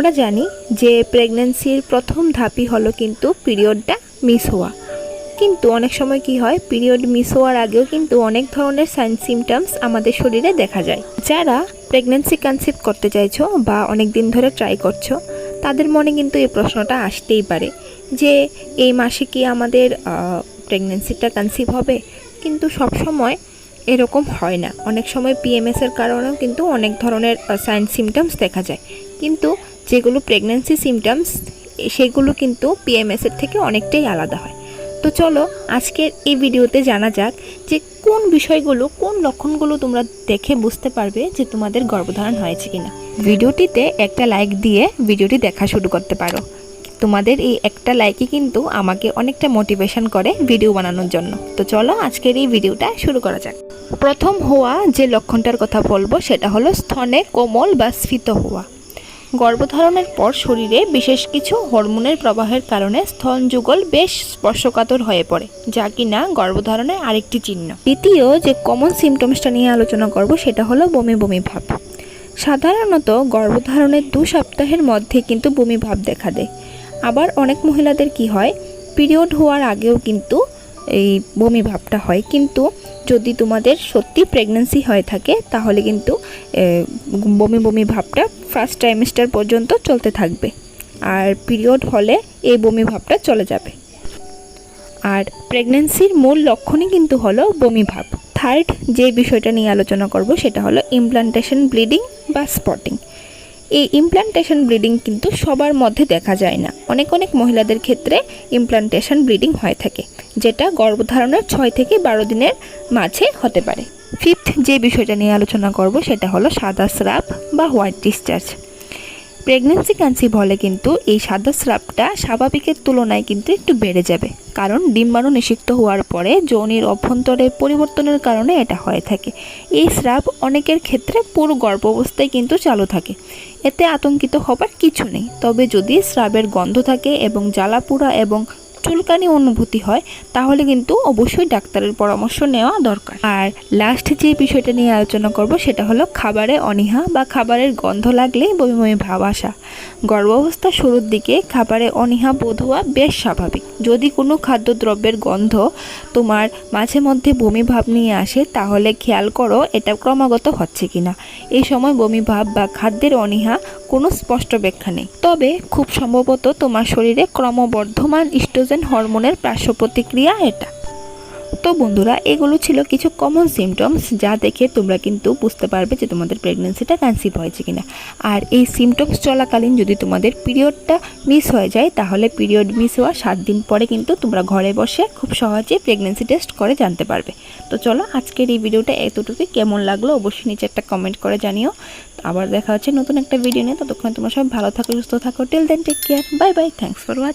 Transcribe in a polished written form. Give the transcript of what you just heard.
আমরা জানি যে প্রেগন্যান্সির প্রথম ধাপই হলো কিন্তু পিরিয়ডটা মিস হওয়া। কিন্তু অনেক সময় কি হয়, পিরিয়ড মিস হওয়ার আগেও কিন্তু অনেক ধরনের সাইন সিমটমস আমাদের শরীরে দেখা যায়। যারা প্রেগন্যান্সি কনসিভ করতে চাইছো বা অনেক দিন ধরে ট্রাই করছো, তাদের মনে কিন্তু এই প্রশ্নটা আসতেই পারে যে এই মাসে কি আমাদের প্রেগন্যান্সিটা কনসিভ হবে। কিন্তু সব সময় এরকম হয় না। অনেক সময় পিএমএসের কারণেও কিন্তু অনেক ধরনের সাইন সিমটমস দেখা যায়, কিন্তু যেগুলো প্রেগন্যান্সি সিমটমস সেগুলো কিন্তু পিএমএসের থেকে অনেকটাই আলাদা হয়। তো চলো আজকের এই ভিডিওতে জানা যাক যে কোন বিষয়গুলো, কোন লক্ষণগুলো তোমরা দেখে বুঝতে পারবে যে তোমাদের গর্ভধারণ হয়েছে কিনা। ভিডিওটিতে একটা লাইক দিয়ে ভিডিওটি দেখা শুরু করতে পারো। তোমাদের এই একটা লাইকই কিন্তু আমাকে অনেকটা মোটিভেশন করে ভিডিও বানানোর জন্য। তো চলো আজকের এই ভিডিওটা শুরু করা যাক। প্রথম হওয়া যে লক্ষণটার কথা বলবো সেটা হলো স্তনে কোমল বা স্ফীত হওয়া। গর্ভধারণের পর শরীরে বিশেষ কিছু হরমোনের প্রবাহের কারণে স্তন যুগল বেশ স্পর্শকাতর হয়ে পড়ে, যা কিনা গর্ভধারণের আরেকটি চিহ্ন। দ্বিতীয় যে কমন সিমটমসটা নিয়ে আলোচনা করব সেটা হলো বমি বমি ভাব। সাধারণত গর্ভধারণের 2 সপ্তাহের মধ্যে কিন্তু বমি ভাব দেখা দেয়। আবার অনেক মহিলাদের কি হয়, পিরিয়ড হওয়ার আগেও কিন্তু এই বমি ভাবটা হয়। কিন্তু যদি তোমাদের সত্যি প্রেগন্যান্সি হয়ে থাকে তাহলে কিন্তু বমি বমি ভাবটা ফার্স্ট ট্রাইমেস্টার পর্যন্ত চলতে থাকবে, আর পিরিয়ড হলে এই বমি ভাবটা চলে যাবে। আর প্রেগন্যান্সির মূল লক্ষণই কিন্তু হলো বমি ভাব। থার্ড যে বিষয়টা নিয়ে আলোচনা করব সেটা হলো ইমপ্লান্টেশন ব্লিডিং বা স্পটিং। এই ইমপ্লান্টেশন ব্লিডিং কিন্তু সবার মধ্যে দেখা যায় না। অনেক মহিলাদের ক্ষেত্রে ইমপ্লান্টেশন ব্লিডিং হয়ে থাকে, যেটা গর্ভধারণের 6 থেকে 12 দিনের মাঝে হতে পারে। ফিফথ যে বিষয়টা নিয়ে আলোচনা করব সেটা হলো সাদা স্রাব বা হোয়াইট ডিসচার্জ। প্রেগন্যান্সি কনসিভ হলে কিন্তু এই সাদা স্রাবটা স্বাভাবিকের তুলনায় কিন্তু একটু বেড়ে যাবে, কারণ ডিম্বাণু নিষিক্ত হওয়ার পরে যৌনির অভ্যন্তরে পরিবর্তনের কারণে এটা হয়ে থাকে। এই স্রাব অনেকের ক্ষেত্রে পুরো গর্ভাবস্থায় কিন্তু চালু থাকে। এতে আতঙ্কিত হবার কিছু নেই, তবে যদি স্রাবের গন্ধ থাকে এবং জ্বালাপোড়া এবং চুলকানি অনুভূতি হয় তাহলে কিন্তু অবশ্যই ডাক্তারের পরামর্শ নেওয়া দরকার। আর লাস্ট যে বিষয়টা নিয়ে আলোচনা করব সেটা হলো খাবারে অনীহা বা খাবারের গন্ধ লাগলেই বমি বমি ভাব আসা। গর্ভাবস্থার শুরুর দিকে খাবারে অনীহা বোধ হওয়া বেশ স্বাভাবিক। যদি কোনো খাদ্যদ্রব্যের গন্ধ তোমার মাঝে মধ্যে বমি ভাব নিয়ে আসে তাহলে খেয়াল করো এটা ক্রমাগত হচ্ছে কিনা। এই সময় বমি ভাব বা খাদ্যের অনীহা কোনো স্পষ্ট ব্যাখ্যা নেই, তবে খুব সম্ভবত তোমার শরীরে ক্রমবর্ধমান ইস্ট্রোজেন হরমোনের পার্শ্ব প্রতিক্রিয়া এটা। তো বন্ধুরা, এগুলো ছিল কিছু কমন সিমটমস যা দেখে তোমরা কিন্তু বুঝতে পারবে যে তোমাদের প্রেগন্যান্সিটা কনসিভ হয়েছে কিনা। আর এই সিমটমস চলাকালীন যদি তোমাদের পিরিয়ডটা মিস হয়ে যায় তাহলে পিরিয়ড মিস হওয়ার 7 দিন পরে কিন্তু তোমরা ঘরে বসে খুব সহজে প্রেগন্যান্সি টেস্ট করে জানতে পারবে। তো চলো আজকের এই ভিডিওটা এতটুকুই। কেমন লাগলো অবশ্যই নিচে একটা কমেন্ট করে জানিও। আবার দেখা হচ্ছে নতুন একটা ভিডিও নিয়ে। ততক্ষণ তোমরা সবাই ভালো থাকো, সুস্থ থাকো। Till then take care, bye bye, thanks for watching.